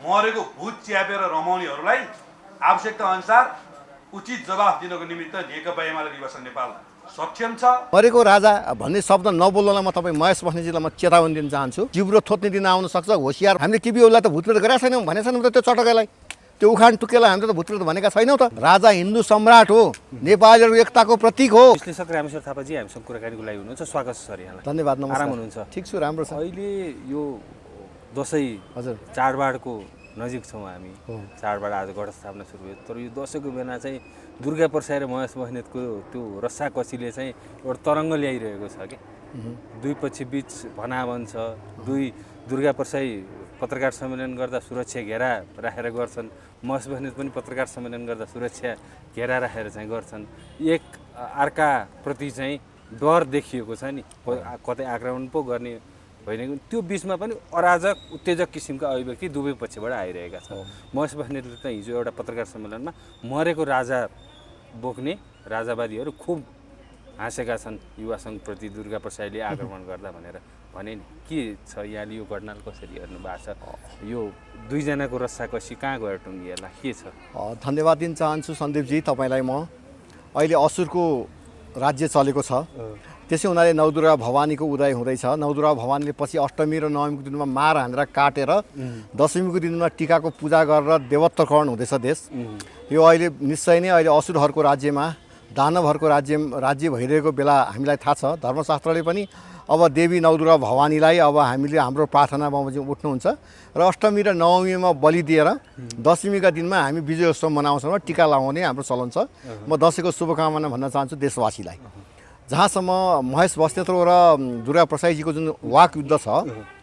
मरेको भूत च्यापेर रमाउनेहरूलाई आवश्यकता अनुसार उचित जवाफ दिनको निमित्त नेकपा एमाले युवा नेपाल सक्षम छ। मरेको राजा भन्ने शब्द नबोल्नलाई म तपाईँ महेश बस्नेतजीलाई म चेतावनी दिन चाहन्छु। जिब्रो थोत्ने दिन आउन सक्छ, होसियार। हामीले केपीओलीलाई त भूतप्रेत गरेका छैनौँ, भनेको छैनौँ त त्यो चटकैलाई, त्यो उखान टुक्केलाई हामीले त भूतप्रेत भनेका छैनौँ त। राजा हिन्दू सम्राट हो, नेपालीहरू एकताको प्रतीक हो। विश्लेषक रामेश्वर थापाजी हामीसँग कुराकानीको लागि हुनुहुन्छ, स्वागत छ सर यहाँलाई। धन्यवाद, नमस्कार। आराम हुनुहुन्छ? ठिक छु, राम्रो छ। अहिले यो दसैँ हजुर चाडबाडको नजिक छौँ हामी, चाडबाड आज गढस्थापना सुरु भयो, तर यो दसैँको बेला चाहिँ दुर्गा प्रसाई र महेश बस्नेतको त्यो रस्साकसीले चाहिँ एउटा तरङ्ग ल्याइरहेको छ कि दुई पक्ष बिच भनाभन छ। दुर्गा प्रसाई पत्रकार सम्मेलन गर्दा सुरक्षा घेरा राखेर गर्छन्, महेश बस्नेत पनि पत्रकार सम्मेलन गर्दा सुरक्षा घेरा राखेर चाहिँ गर्छन्। एक अर्काप्रति चाहिँ डर देखिएको छ नि, कतै आक्रमण पो गर्ने होइन, त्यो बिचमा पनि अराजक उत्तेजक किसिमका अभिव्यक्ति दुवै पक्षबाट आइरहेका छन्। महेश बस्नेतले त हिजो एउटा पत्रकार सम्मेलनमा मरेको राजा बोक्ने राजावादीहरू खुब हाँसेका छन् युवा सङ्घप्रति दुर्गा प्रसाईले आक्रमण गर्दा भनेर भने नि। के छ यहाँले यो घटनालाई कसरी हेर्नु भएको छ? यो दुईजनाको रस्साकसी कहाँ गएर टुङ्गिएला, के छ? धन्यवाद दिन चाहन्छु सन्दीपजी तपाईँलाई। म अहिले असुरको राज्य चलेको छ, त्यसै हुनाले नवदुर्गा भवानीको उदय हुँदैछ। नवदुर्गा भवानीले पछि अष्टमी र नवमीको दिनमा मार हानेर काटेर दशमीको दिनमा टीकाको पूजा गरेर देवत्वकरण हुँदैछ देश। यो अहिले निश्चय नै अहिले असुरहरूको राज्यमा, दानवहरूको राज्य भइरहेको बेला हामीलाई थाहा छ। धर्मशास्त्रले पनि अब देवी नवदुर्गा भवानीलाई अब हामीले हाम्रो प्रार्थनामा उठ्नुहुन्छ र अष्टमी र नवमीमा बलि दिएर दशमीका दिनमा हामी विजयोत्सव मनाउँछौँ र टिका लगाउने हाम्रो चलन छ। म दसैँको शुभकामना भन्न चाहन्छु देशवासीलाई। जहाँसम्म महेश बस्नेत र दुर्गा प्रसाईजीको जुन वाक युद्ध छ,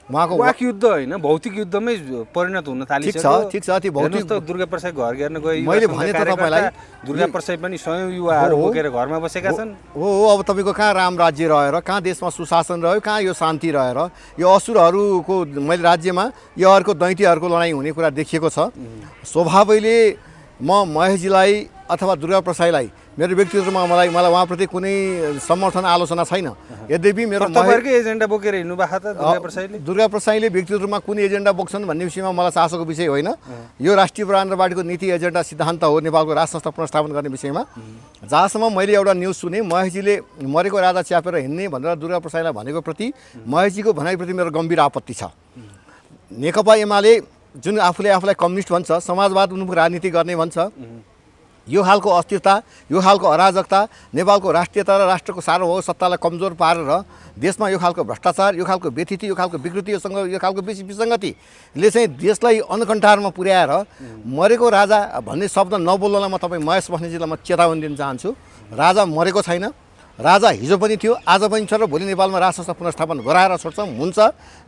उहाँको वाक युद्ध होइन भौतिक युद्धमै परिणत हुन थालिसक्यो। ठिक छ, ती भौतिक त दुर्गा प्रसाई घर घेर्न गए, मैले भने त तपाईँलाई दुर्गा प्रसाई पनि सयौं युवाहरू बोकेर घरमा बसेका छन्। हो, अब तपाईँको कहाँ राम राज्य रहेर, कहाँ देशमा सुशासन रह्यो, कहाँ यो शान्ति रहेर, यो असुरहरूको मैले राज्यमा यो अर्को दैत्यहरूको लडाइँ हुने कुरा देखिएको छ। स्वभावैले म महेशजीलाई अथवा दुर्गा प्रसाईलाई मेरो व्यक्तिगतमा मलाई उहाँप्रति कुनै समर्थन आलोचना छैन। यद्यपि मेरो एजेन्डा बोकेर हिँड्नु भएको त दुर्गा प्रसाईले व्यक्तिगत रूपमा कुन एजेन्डा बोक्छन् भन्ने विषयमा मलाई चासोको विषय होइन। यो राष्ट्रिय प्रजातन्त्र पार्टीको नीति एजेन्डा सिद्धान्त हो नेपालको राज संस्था पुनर्स्थापन गर्ने विषयमा। जहाँसम्म मैले एउटा न्युज सुने महेशजीले मरेको राजा च्यापेर हिँड्ने भनेर दुर्गा प्रसाईलाई भनेको प्रति महेशजीको भनाइप्रति मेरो गम्भीर आपत्ति छ। नेकपा एमाले जुन आफूलाई कम्युनिस्ट भन्छ, समाजवाद उन्मुख राजनीति गर्ने भन्छ, यो खालको अस्थिरता, यो खालको अराजकता, नेपालको राष्ट्रियता र राष्ट्रको सार्वभौम सत्तालाई कमजोर पारेर देशमा यो खालको भ्रष्टाचार, यो खालको व्यथिति, यो खालको विकृतिसँग यो खालको विसङ्गतिले चाहिँ देशलाई अनकन्ठारमा पुर्याएर मरेको राजा भन्ने शब्द नबोल्नलाई म तपाईँ महेश बस्नेतजीलाई म चेतावनी दिन चाहन्छु। राजा मरेको छैन, राजा हिजो पनि थियो, आज पनि छ र भोलि नेपालमा राज संस्था पुनर्स्थापन गराएर छोड्छौँ हुन्छ।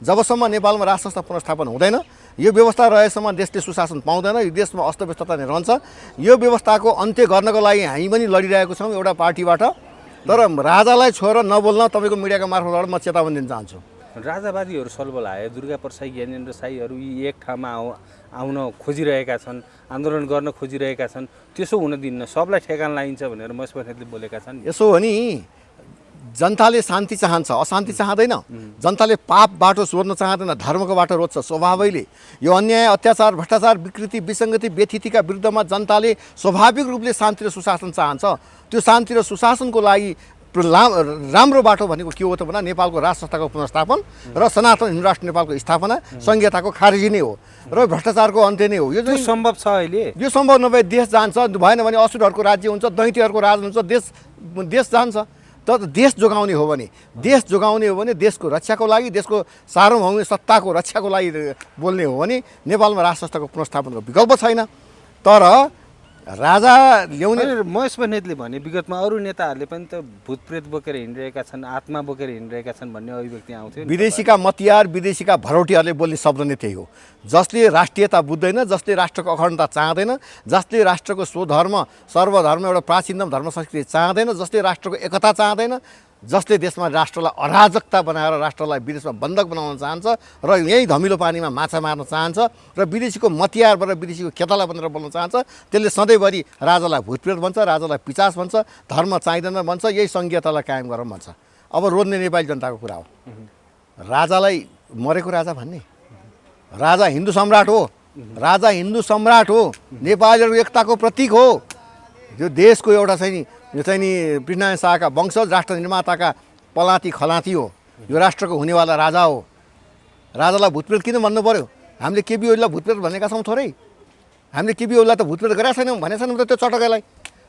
जबसम्म नेपालमा राज संस्था पुनर्स्थापन हुँदैन, यो व्यवस्था रहेसम्म देशले सुशासन पाउँदैन, यो देशमा अस्तव्यस्तता नै रहन्छ। यो व्यवस्थाको अन्त्य गर्नको लागि हामी पनि लडिरहेको छौँ एउटा पार्टीबाट। तर राजालाई छोडेर नबोल्न तपाईँको मिडियाको मार्फतबाट म चेतावनी दिन चाहन्छु। राजावादीहरू सलबल आए, दुर्गा प्रसाई, ज्ञानेन्द्र साईहरू यी एक ठाउँमा आउन खोजिरहेका छन्, आन्दोलन गर्न खोजिरहेका छन्, त्यसो हुन दिन्न, सबलाई ठेगान लाइन्छ भनेर महेश बस्नेतले बोलेका छन्। यसो हो नि, जनताले शान्ति चाहन्छ, अशान्ति चाहँदैन। जनताले पाप बाटो सोध्न चाहँदैन, धर्मको बाटो रोज्छ। स्वभावैले यो अन्याय, अत्याचार, भ्रष्टाचार, विकृति, विसङ्गति, व्यथितिका विरुद्धमा जनताले स्वाभाविक रूपले शान्ति र सुशासन चाहन्छ। त्यो शान्ति र सुशासनको लागि राम्रो बाटो भनेको के हो त भन्दा नेपालको राज संस्थाको पुनर्स्थापन र सनातन हिन्दू राष्ट्र नेपालको स्थापना, संहिताको खारेजी नै हो र भ्रष्टाचारको अन्त्य नै हो। यो चाहिँ सम्भव छ अहिले। यो सम्भव नभए देश जान्छ, भएन भने असुरहरूको राज्य हुन्छ, दैत्यहरूको राज हुन्छ, देश जान्छ। तर देश जोगाउने हो भने देशको रक्षाको लागि, देशको सार्वभौमिक सत्ताको रक्षाको लागि बोल्ने हो भने नेपालमा राज संस्थाको पुनर्स्थापनको विकल्प छैन। तर राजा ल्याउने महेश बस्नेतले भने विगतमा अरू नेताहरूले पनि त भूतप्रेत बोकेर हिँडिरहेका छन्, आत्मा बोकेर हिँडिरहेका छन् भन्ने अभिव्यक्ति आउँथ्यो। विदेशीका मतियार, विदेशीका भरौटीहरूले बोल्ने शब्द नै त्यही हो। जसले राष्ट्रियता बुझ्दैन, जसले राष्ट्रको अखण्डता चाहँदैन, जसले राष्ट्रको स्वधर्म सर्वधर्म एउटा प्राचीनतम धर्म संस्कृति चाहँदैन, जसले राष्ट्रको एकता चाहँदैन, जसले देशमा राष्ट्रलाई अराजकता बनाएर राष्ट्रलाई विदेशमा बन्धक बनाउन चाहन्छ र यही धमिलो पानीमा माछा मार्न चाहन्छ र विदेशीको मतियारबाट विदेशीको खेताला बनेर बोल्न चाहन्छ, त्यसले सधैँभरि राजालाई भूतप्रेत भन्छ, राजालाई पिचास भन्छ, धर्म चाहिँदैन भन्छ, यही संघीयतालाई कायम गरौँ भन्छ। अब रोज्ने नेपाली जनताको कुरा हो। राजालाई मरेको राजा भन्ने, राजा हिन्दू सम्राट हो, राजा हिन्दू सम्राट हो, नेपालीहरूको एकताको प्रतीक हो। यो देशको एउटा चाहिँ नि यो चाहिँ नि पृथ्वीनारायण शाहका वंशज राष्ट्र निर्माताका पलाती खलाती हो। यो राष्ट्रको हुनेवाला राजा हो। राजालाई भूतप्रेत किन भन्नु पर्यो? हामीले केपी ओलीलाई भूतप्रेत भनेका छौँ थोरै? हामीले केपी ओलीलाई त भूतप्रेत गरेका छैनौँ, भनेका छैनौँ त त्यो चटकैलाई,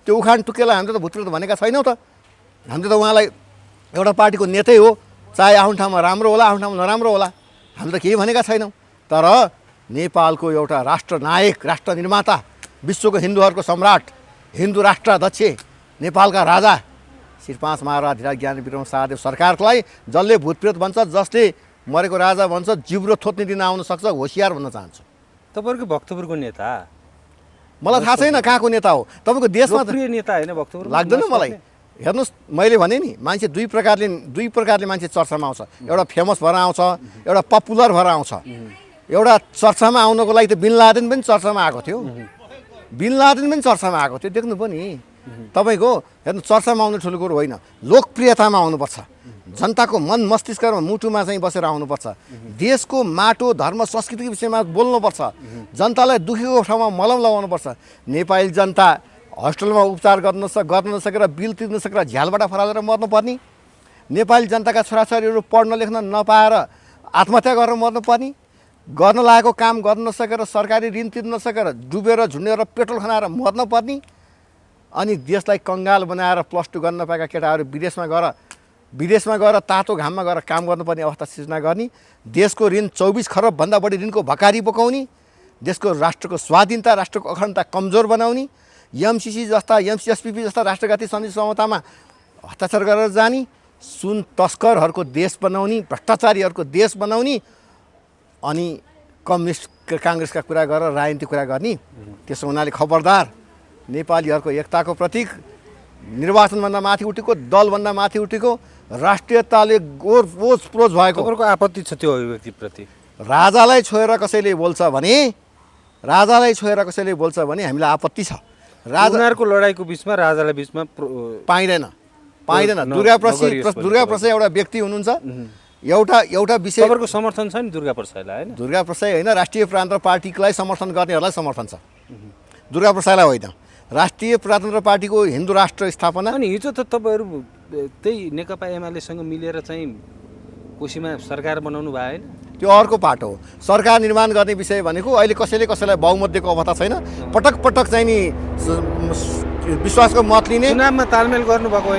त्यो उखान टुक्केलाई हामीले त भूतप्रेत भनेका छैनौँ त। हामीले त उहाँलाई एउटा पार्टीको नेतै हो, चाहे आफ्नो ठाउँमा राम्रो होला आफ्नो ठाउँमा नराम्रो होला, हामीले त केही भनेका छैनौँ। तर नेपालको एउटा राष्ट्रनायक, राष्ट्र निर्माता, विश्वको हिन्दूहरूको सम्राट, हिन्दू राष्ट्राध्यक्ष, नेपालका राजा श्री 5 महाराज ज्ञानविक्रम शाहदेव सरकारलाई जसले भूतप्रेत भन्छ, जसले मरेको राजा भन्छ, जिब्रो थोत्ने दिन आउन सक्छ, होसियार भन्न चाहन्छु। तपाईँहरूको भक्तपुरको नेता मलाई थाहा छैन कहाँको नेता हो। तपाईँको देशमा प्रिय नेता होइन भक्तपुर? लाग्दैन मलाई। हेर्नुहोस्, मैले भने नि मान्छे दुई प्रकारले मान्छे चर्चामा आउँछ। एउटा फेमस भएर आउँछ, एउटा पपुलर भएर आउँछ। एउटा चर्चामा आउनको लागि त बिन लादेन पनि चर्चामा आएको थियो। बिन लादेन पनि चर्चामा आएको थियो, देख्नु पनि। तपाईँको हेर्नु, चर्चामा आउनु ठुलो कुरो होइन, लोकप्रियतामा आउनुपर्छ। जनताको मन मस्तिष्क र मुटुमा चाहिँ बसेर आउनुपर्छ। देशको माटो धर्म संस्कृतिको विषयमा बोल्नुपर्छ। जनतालाई दुखेको ठाउँमा मलम लगाउनुपर्छ। नेपाली जनता हस्पिटलमा उपचार गर्न नसकेर, बिल तिर्न नसकेर झ्यालबाट फरालेर मर्नुपर्ने, नेपाली जनताका छोराछोरीहरू पढ्न लेख्न नपाएर आत्महत्या गरेर मर्नुपर्ने, गर्न लागेको काम गर्न नसकेर, सरकारी ऋण तिर्न नसकेर डुबेर झुन्डेर पेट्रोल खनाएर मर्नुपर्ने, अनि देशलाई कङ्गाल बनाएर +2 गर्न नपाएका केटाहरू विदेशमा गएर तातो घाममा गएर काम गर्नुपर्ने अवस्था सृजना गर्ने, देशको ऋण 24 खरबभन्दा बढी ऋणको भकारी बोकाउने, देशको राष्ट्रको स्वाधीनता, राष्ट्रको अखण्डता कमजोर बनाउने, एमसिसी जस्ता, एसपिपी जस्ता राष्ट्रघाती सन्धि समझौतामा हस्ताक्षर गरेर जाने, सुन तस्करहरूको देश बनाउने, भ्रष्टाचारीहरूको देश बनाउने, अनि कम्युनिस्ट काङ्ग्रेसका कुरा गरेर राजनीतिक कुरा गर्ने। त्यसो हुनाले खबरदार, नेपालीहरूको एकताको प्रतीक, निर्वाचनभन्दा माथि उठेको, दलभन्दा माथि उठेको, राष्ट्रियताले ओज प्रोज भएको। तपाईँको आपत्ति छ त्यो अभिव्यक्तिप्रति? राजालाई छोएर कसैले बोल्छ भने हामीलाई आपत्ति छ। उनीहरूको लडाइँको बिचमा राजालाई बिचमा पाइँदैन। दुर्गा प्रसाद एउटा व्यक्ति हुनुहुन्छ, एउटा विषय। तपाईँको समर्थन छ नि दुर्गा प्रसादलाई? होइन, दुर्गा प्रसाद होइन, राष्ट्रिय प्रजातन्त्र पार्टीलाई समर्थन गर्नेहरूलाई समर्थन छ, दुर्गा प्रसादलाई होइन। राष्ट्रिय प्रजातन्त्र पार्टीको हिन्दू राष्ट्र स्थापना। अनि हिजो त तपाईँहरू त्यही नेकपा एमालेसँग मिलेर चाहिँ कोसीमा सरकार बनाउनु भयो होइन? त्यो अर्को पाटो हो। सरकार निर्माण गर्ने विषय भनेको अहिले कसैलाई बहुमतको अवस्था छैन। पटक चाहिँ नि विश्वासको मत लिने, चुनावमा तालमेल गर्नुभएको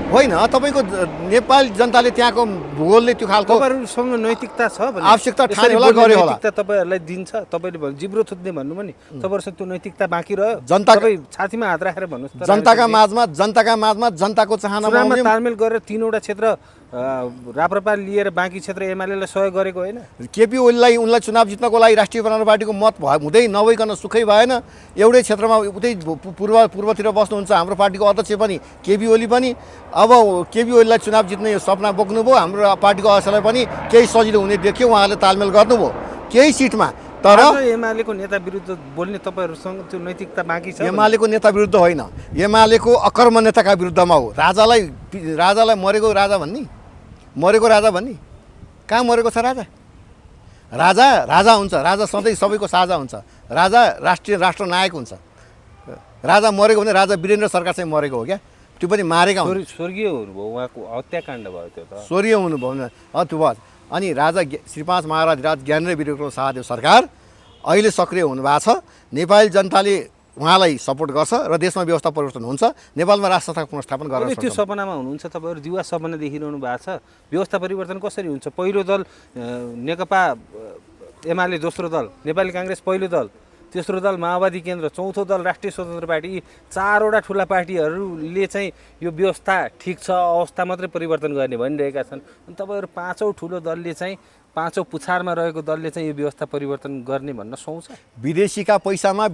होइन। तपाईँको नेपाली जनताले त्यहाँको भूगोलले त्यो खालको तपाईँहरूसँग नैतिकता छ भने आवश्यकता ठाने होला, गरे होला। नैतिकता तपाईँहरूलाई दिन्छ। तपाईँले जिब्रो थुत्ने भन्नुभयो नि, तपाईँहरूसँग त्यो नैतिकता बाँकी रह्यो? तपाईँ छातीमा हात राखेर भन्नुहोस् त। जनताका माझमा जनताको चाहनामा तालमेल गरेर 3वटा क्षेत्र राप्रपा लिएर बाँकी क्षेत्र एमालेलाई सहयोग गरेको होइन? केपी ओलीलाई उनलाई चुनाव जित्नको लागि राष्ट्रिय प्रजातन्त्र पार्टीको मत हुँदै नभइकन सुखै भएन। एउटै क्षेत्रमा उतै पूर्वतिर बस्नुहुन्छ हाम्रो पार्टीको अध्यक्ष पनि, केपी ओली पनि। अब केपी ओलीलाई चुनाव जित्ने सपना बोक्नुभयो, हाम्रो पार्टीको अध्यक्षलाई पनि केही सजिलो हुने देख्यो, उहाँले तालमेल गर्नुभयो केही सिटमा। तर एमालेको नेता विरुद्ध बोल्ने तपाईँहरूसँग त्यो नैतिकता बाँकी छ? एमालेको नेता विरुद्ध होइन, एमालेको अकर्म नेताका विरुद्धमा हो। राजालाई मरेको राजा भन्ने कहाँ मरेको छ? राजा हुन्छ। राजा सधैँ सबैको साझा हुन्छ। राजा राष्ट्रनायक हुन्छ। राजा मरेको भने राजा वीरेन्द्र सरकार चाहिँ मरेको हो क्या? त्यो पनि मारेका हुन्। स्वर्गीय हुनुभयो, उहाँको हत्याकाण्ड भयो त्यो त। स्वर्गीय हुनुभयो त्यो भयो। अनि राजा श्री 5 महाराज ज्ञानविक्रम शाहदेव सरकार अहिले सक्रिय हुनुभएको छ। नेपाली जनताले उहाँलाई सपोर्ट गर्छ र देशमा व्यवस्था परिवर्तन हुन्छ, नेपालमा राष्ट्र संस्था पुनर्स्थापन गर्न सक्छ। त्यो सपनामा हुनुहुन्छ तपाईँहरू? दिवा सपना देखिरहनु भएको छ। व्यवस्था परिवर्तन कसरी हुन्छ? पहिलो दल नेकपा एमाले, दोस्रो दल नेपाली काङ्ग्रेस, पहिलो दल, तेस्रो दल माओवादी केन्द्र, चौथो दल राष्ट्रिय स्वतन्त्र पार्टी, यी 4वटा ठुला पार्टीहरूले चाहिँ यो व्यवस्था ठिक छ, अवस्था मात्रै परिवर्तन गर्ने भनिरहेका छन्। अनि तपाईँहरू 5औँ ठुलो दलले चाहिँ, 5औँ पुछारमा रहेको दलले चाहिँ यो व्यवस्था परिवर्तन गर्ने भन्न सुहाउँछ? विदेशीका पैसामा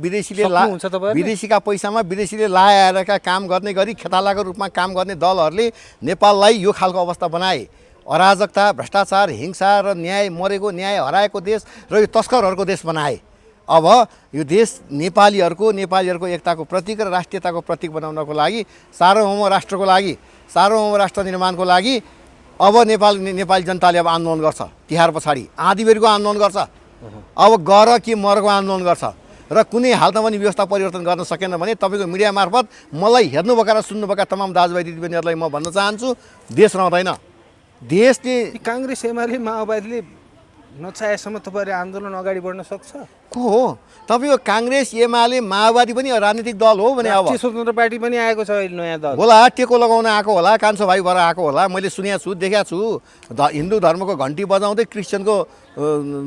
विदेशीले लाएरका काम गर्ने गरी खेतालाको रूपमा काम गर्ने दलहरूले नेपाललाई यो खालको अवस्था बनाए। अराजकता, भ्रष्टाचार, हिंसा र न्याय हराएको देश र यो तस्करहरूको देश बनाए। अब यो देश नेपालीहरूको एकताको प्रतीक र राष्ट्रियताको प्रतीक बनाउनको लागि, सार्वभौम राष्ट्र निर्माणको लागि अब नेपाली जनताले अब आन्दोलन गर्छ। तिहार पछाडि आँधीबेहरीको आन्दोलन गर्छ। अब गर कि मरको आन्दोलन गर्छ र कुनै हालतमा पनि व्यवस्था परिवर्तन गर्न सकेन भने तपाईँको मिडिया मार्फत मलाई हेर्नुभएका र सुन्नुभएका तमाम दाजुभाइ दिदीबहिनीहरूलाई म भन्न चाहन्छु देश रहँदैन। देशले काङ्ग्रेस एमाले माओवादीले नचाहेसम्म तपाईँहरू आन्दोलन अगाडि बढ्न सक्छ? को हो तपाईँको काङ्ग्रेस एमाले माओवादी पनि राजनीतिक दल हो भने अब राष्ट्रिय स्वतन्त्र पार्टी पनि आएको छ अहिले नयाँ दल। होला टेको लगाउन आएको होला, कान्छो भाइ भएर आएको होला, मैले सुनेको छु देखेको छु। हिन्दू धर्मको घन्टी बजाउँदै क्रिस्चियनको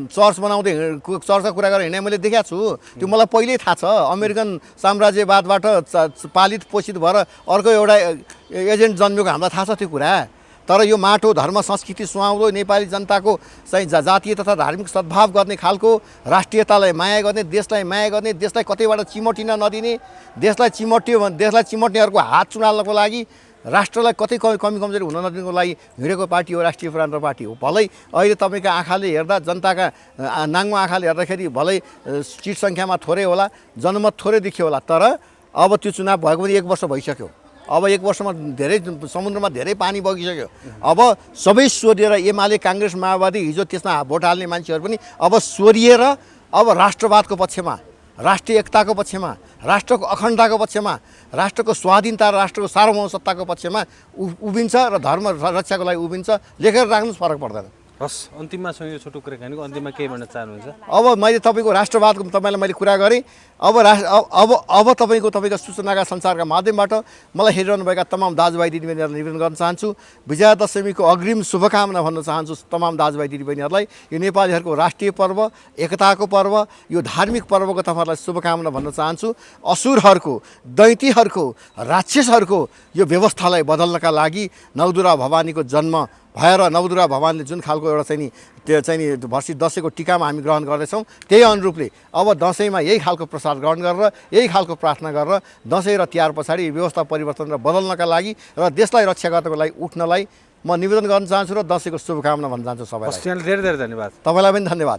चर्च बनाउँदै चर्चको कुरा गरेर हिँड्ने मैले देखेको छु। त्यो मलाई पहिल्यै थाहा छ। अमेरिकन साम्राज्यवादबाट पालित पोषित भएर अर्को एउटा एजेन्ट जन्मेको हामीलाई थाहा छ त्यो कुरा। तर यो माटो धर्म संस्कृति सुहाउँदो नेपाली जनताको चाहिँ जातीय तथा धार्मिक सद्भाव गर्ने खालको राष्ट्रियतालाई माया गर्ने, देशलाई माया गर्ने, देशलाई कतैबाट चिमटिन नदिने, देशलाई चिमट्नेहरूको हात चुडाल्नको लागि, राष्ट्रलाई कतै कमी कमजोरी हुन नदिनुको लागि हिँडेको पार्टी हो राष्ट्रिय प्रजातन्त्र पार्टी हो। भलै अहिले तपाईँको आँखाले हेर्दा, जनताका नाङ्गो आँखाले हेर्दाखेरि भलै सिट सङ्ख्यामा थोरै होला, जनमत थोरै देखियो होला, तर अब त्यो चुनाव भएको पनि 1 वर्ष भइसक्यो। अब 1 वर्षमा धेरै समुद्रमा धेरै पानी बगिसक्यो। अब सबै सोरिएर एमाले काङ्ग्रेस माओवादी हिजो त्यसमा भोट हाल्ने मान्छेहरू पनि अब सोरिएर अब राष्ट्रवादको पक्षमा, राष्ट्रिय एकताको पक्षमा, राष्ट्रको अखण्डताको पक्षमा, राष्ट्रको स्वाधीनता र राष्ट्रको सार्वभौम सत्ताको पक्षमा उभिन्छ र धर्म रक्षाको लागि उभिन्छ। लेखेर राख्नुहोस्, फरक पर्दैन। हस्, अन्तिममा सँग यो छोटो कुराकानीको अन्तिममा के भन्न चाहनुहुन्छ? अब मैले तपाईँको राष्ट्रवादको तपाईँलाई मैले कुरा गरेँ। अब तपाईँको सूचनाका सञ्चारका माध्यमबाट मलाई हेरिरहनुभएका तमाम दाजुभाइ दिदीबहिनीहरूलाई निवेदन गर्न चाहन्छु, विजयादशमीको अग्रिम शुभकामना भन्न चाहन्छु तमाम दाजुभाइ दिदीबहिनीहरूलाई। यो नेपालीहरूको राष्ट्रिय पर्व, एकताको पर्व, यो धार्मिक पर्वको तपाईँहरूलाई शुभकामना भन्न चाहन्छु। असुरहरूको, दैतीहरूको, राक्षसहरूको यो व्यवस्थालाई बदल्नका लागि नवदुर्गा भवानीको जन्म भएर नवदुर्गा भवानीले जुन खालको एउटा चाहिँ नि त्यो चाहिँ नि भर्सी दसैँको टिकामा हामी ग्रहण गर्दैछौँ, त्यही अनुरूपले अब दसैँमा यही खालको प्रसाद ग्रहण गरेर, यही खालको प्रार्थना गरेर दसैँ र तिहार पछाडि व्यवस्था परिवर्तन र बदल्नका लागि र देशलाई रक्षा गर्नको लागि उठ्नलाई म निवेदन गर्न चाहन्छु र दसैँको शुभकामना भन्न चाहन्छु सबैलाई। धेरै धेरै धन्यवाद। तपाईँलाई पनि धन्यवाद।